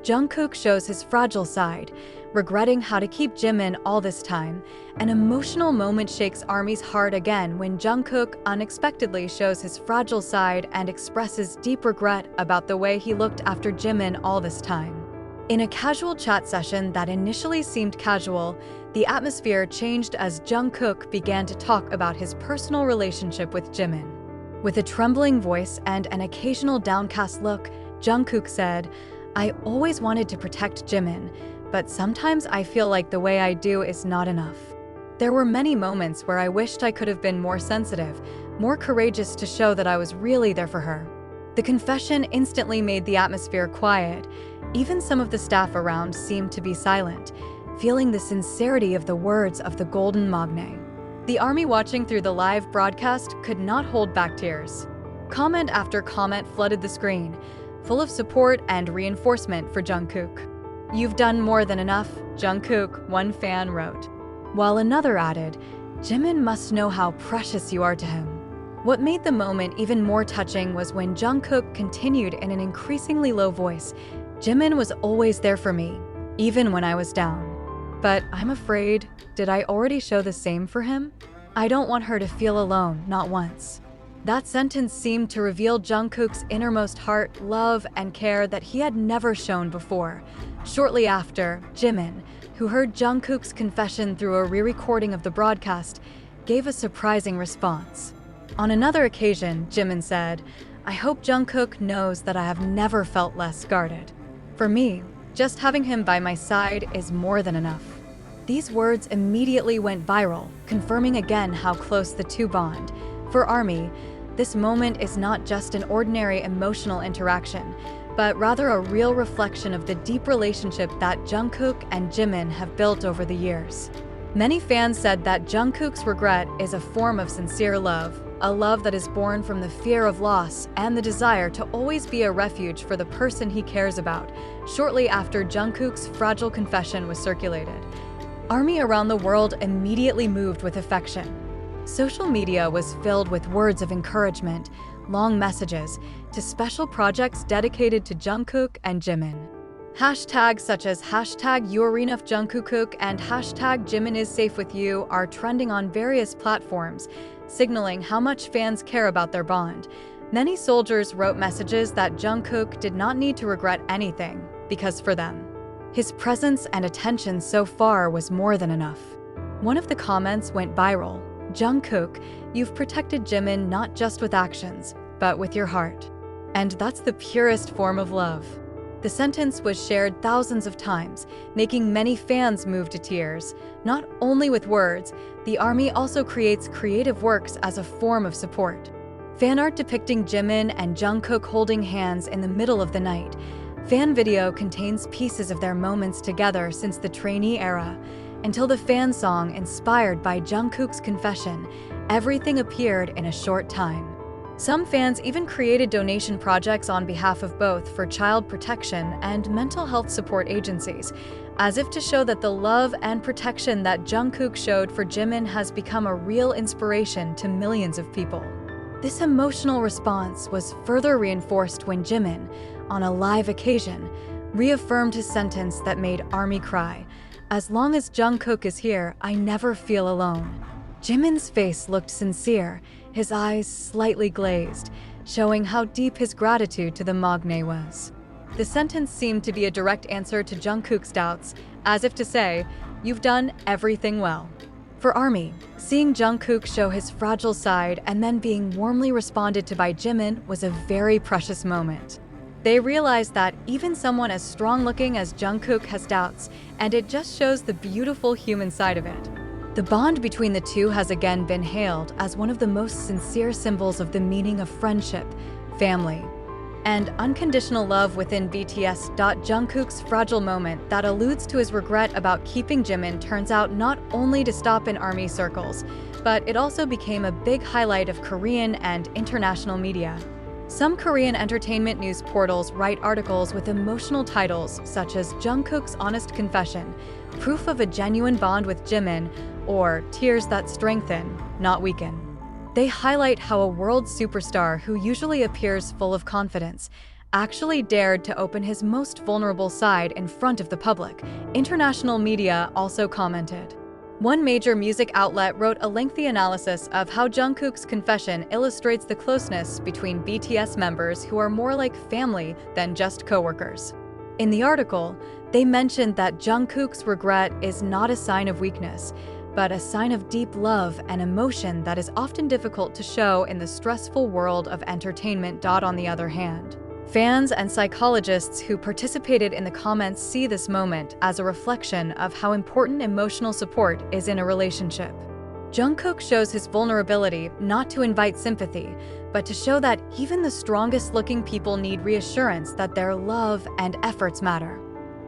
Jungkook shows his fragile side, regretting how to keep Jimin all this time. An emotional moment shakes ARMY's heart again when Jungkook unexpectedly shows his fragile side and expresses deep regret about the way he looked after Jimin all this time. In a casual chat session that initially seemed casual, the atmosphere changed as Jungkook began to talk about his personal relationship with Jimin. With a trembling voice and an occasional downcast look, Jungkook said, "I always wanted to protect Jimin, but sometimes I feel like the way I do is not enough. There were many moments where I wished I could have been more sensitive, more courageous to show that I was really there for her." The confession instantly made the atmosphere quiet. Even some of the staff around seemed to be silent, feeling the sincerity of the words of the Golden Magne. The ARMY watching through the live broadcast could not hold back tears. Comment after comment flooded the screen, full of support and reinforcement for Jungkook. "You've done more than enough," Jungkook, one fan wrote. While another added, "Jimin must know how precious you are to him." What made the moment even more touching was when Jungkook continued in an increasingly low voice, "Jimin was always there for me, even when I was down. But I'm afraid, did I already show the same for him? I don't want her to feel alone, not once." That sentence seemed to reveal Jungkook's innermost heart, love, and care that he had never shown before. Shortly after, Jimin, who heard Jungkook's confession through a re-recording of the broadcast, gave a surprising response. On another occasion, Jimin said, "I hope Jungkook knows that I have never felt less guarded. For me, just having him by my side is more than enough." These words immediately went viral, confirming again how close the two bond. For ARMY, this moment is not just an ordinary emotional interaction, but rather a real reflection of the deep relationship that Jungkook and Jimin have built over the years. Many fans said that Jungkook's regret is a form of sincere love, a love that is born from the fear of loss and the desire to always be a refuge for the person he cares about. Shortly after Jungkook's fragile confession was circulated, ARMY around the world immediately moved with affection. Social media was filled with words of encouragement, long messages, to special projects dedicated to Jungkook and Jimin. Hashtags such as #You'reEnoughJungkook and #JiminIsSafeWithYou are trending on various platforms, signaling how much fans care about their bond. Many soldiers wrote messages that Jungkook did not need to regret anything, because for them, his presence and attention so far was more than enough. One of the comments went viral, "Jungkook, you've protected Jimin not just with actions, but with your heart. And that's the purest form of love." The sentence was shared thousands of times, making many fans move to tears. Not only with words, the ARMY also creates creative works as a form of support. Fan art depicting Jimin and Jungkook holding hands in the middle of the night. Fan video contains pieces of their moments together since the trainee era. Until the fan song inspired by Jungkook's confession, everything appeared in a short time. Some fans even created donation projects on behalf of both for child protection and mental health support agencies, as if to show that the love and protection that Jungkook showed for Jimin has become a real inspiration to millions of people. This emotional response was further reinforced when Jimin, on a live occasion, reaffirmed his sentence that made ARMY cry, "As long as Jungkook is here, I never feel alone." Jimin's face looked sincere, his eyes slightly glazed, showing how deep his gratitude to the Magne was. The sentence seemed to be a direct answer to Jungkook's doubts, as if to say, "You've done everything well." For ARMY, seeing Jungkook show his fragile side and then being warmly responded to by Jimin was a very precious moment. They realized that even someone as strong-looking as Jungkook has doubts, and it just shows the beautiful human side of it. The bond between the two has again been hailed as one of the most sincere symbols of the meaning of friendship, family, and unconditional love within BTS. Jungkook's fragile moment that alludes to his regret about keeping Jimin turns out not only to stop in ARMY circles, but it also became a big highlight of Korean and international media. Some Korean entertainment news portals write articles with emotional titles such as "Jungkook's Honest Confession," "Proof of a Genuine Bond with Jimin," or "Tears That Strengthen, Not Weaken." They highlight how a world superstar who usually appears full of confidence actually dared to open his most vulnerable side in front of the public. International media also commented. One major music outlet wrote a lengthy analysis of how Jungkook's confession illustrates the closeness between BTS members who are more like family than just coworkers. In the article, they mentioned that Jungkook's regret is not a sign of weakness, but a sign of deep love and emotion that is often difficult to show in the stressful world of entertainment. On the other hand, fans and psychologists who participated in the comments see this moment as a reflection of how important emotional support is in a relationship. Jungkook shows his vulnerability not to invite sympathy, but to show that even the strongest-looking people need reassurance that their love and efforts matter.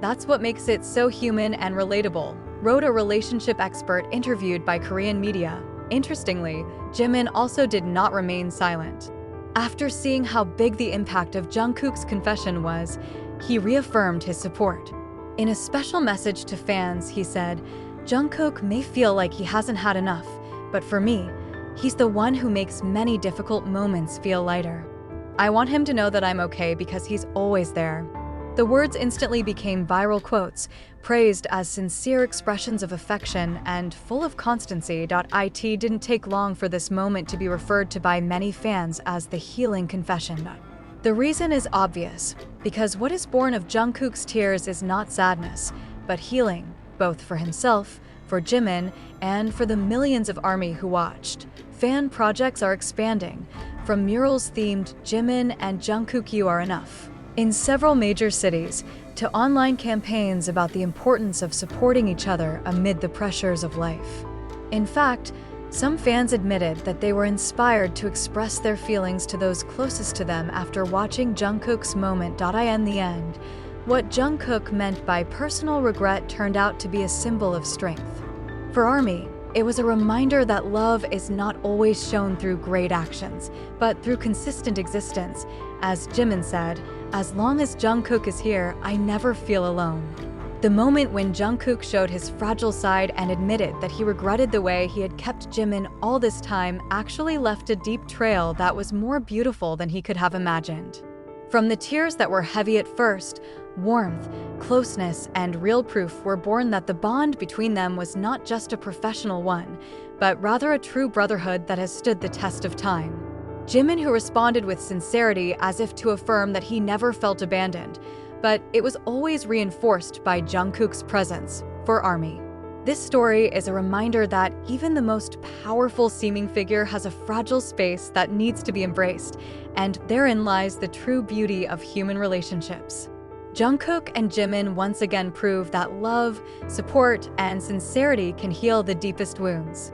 That's what makes it so human and relatable, wrote a relationship expert interviewed by Korean media. Interestingly, Jimin also did not remain silent. After seeing how big the impact of Jungkook's confession was, he reaffirmed his support. In a special message to fans, he said, "Jungkook may feel like he hasn't had enough, but for me, he's the one who makes many difficult moments feel lighter. I want him to know that I'm okay because he's always there." The words instantly became viral quotes, praised as sincere expressions of affection and full of constancy. It didn't take long for this moment to be referred to by many fans as the healing confession. The reason is obvious, because what is born of Jungkook's tears is not sadness, but healing, both for himself, for Jimin, and for the millions of ARMY who watched. Fan projects are expanding, from murals themed "Jimin and Jungkook You Are Enough" in several major cities, to online campaigns about the importance of supporting each other amid the pressures of life. In fact, some fans admitted that they were inspired to express their feelings to those closest to them after watching Jungkook's moment. In the end, what Jungkook meant by personal regret turned out to be a symbol of strength. For ARMY, it was a reminder that love is not always shown through great actions, but through consistent existence. As Jimin said, "As long as Jungkook is here, I never feel alone." The moment when Jungkook showed his fragile side and admitted that he regretted the way he had kept Jimin all this time actually left a deep trail that was more beautiful than he could have imagined. From the tears that were heavy at first, warmth, closeness, and real proof were born that the bond between them was not just a professional one, but rather a true brotherhood that has stood the test of time. Jimin, who responded with sincerity as if to affirm that he never felt abandoned, but it was always reinforced by Jungkook's presence for ARMY. This story is a reminder that even the most powerful seeming figure has a fragile space that needs to be embraced, and therein lies the true beauty of human relationships. Jungkook and Jimin once again prove that love, support, and sincerity can heal the deepest wounds.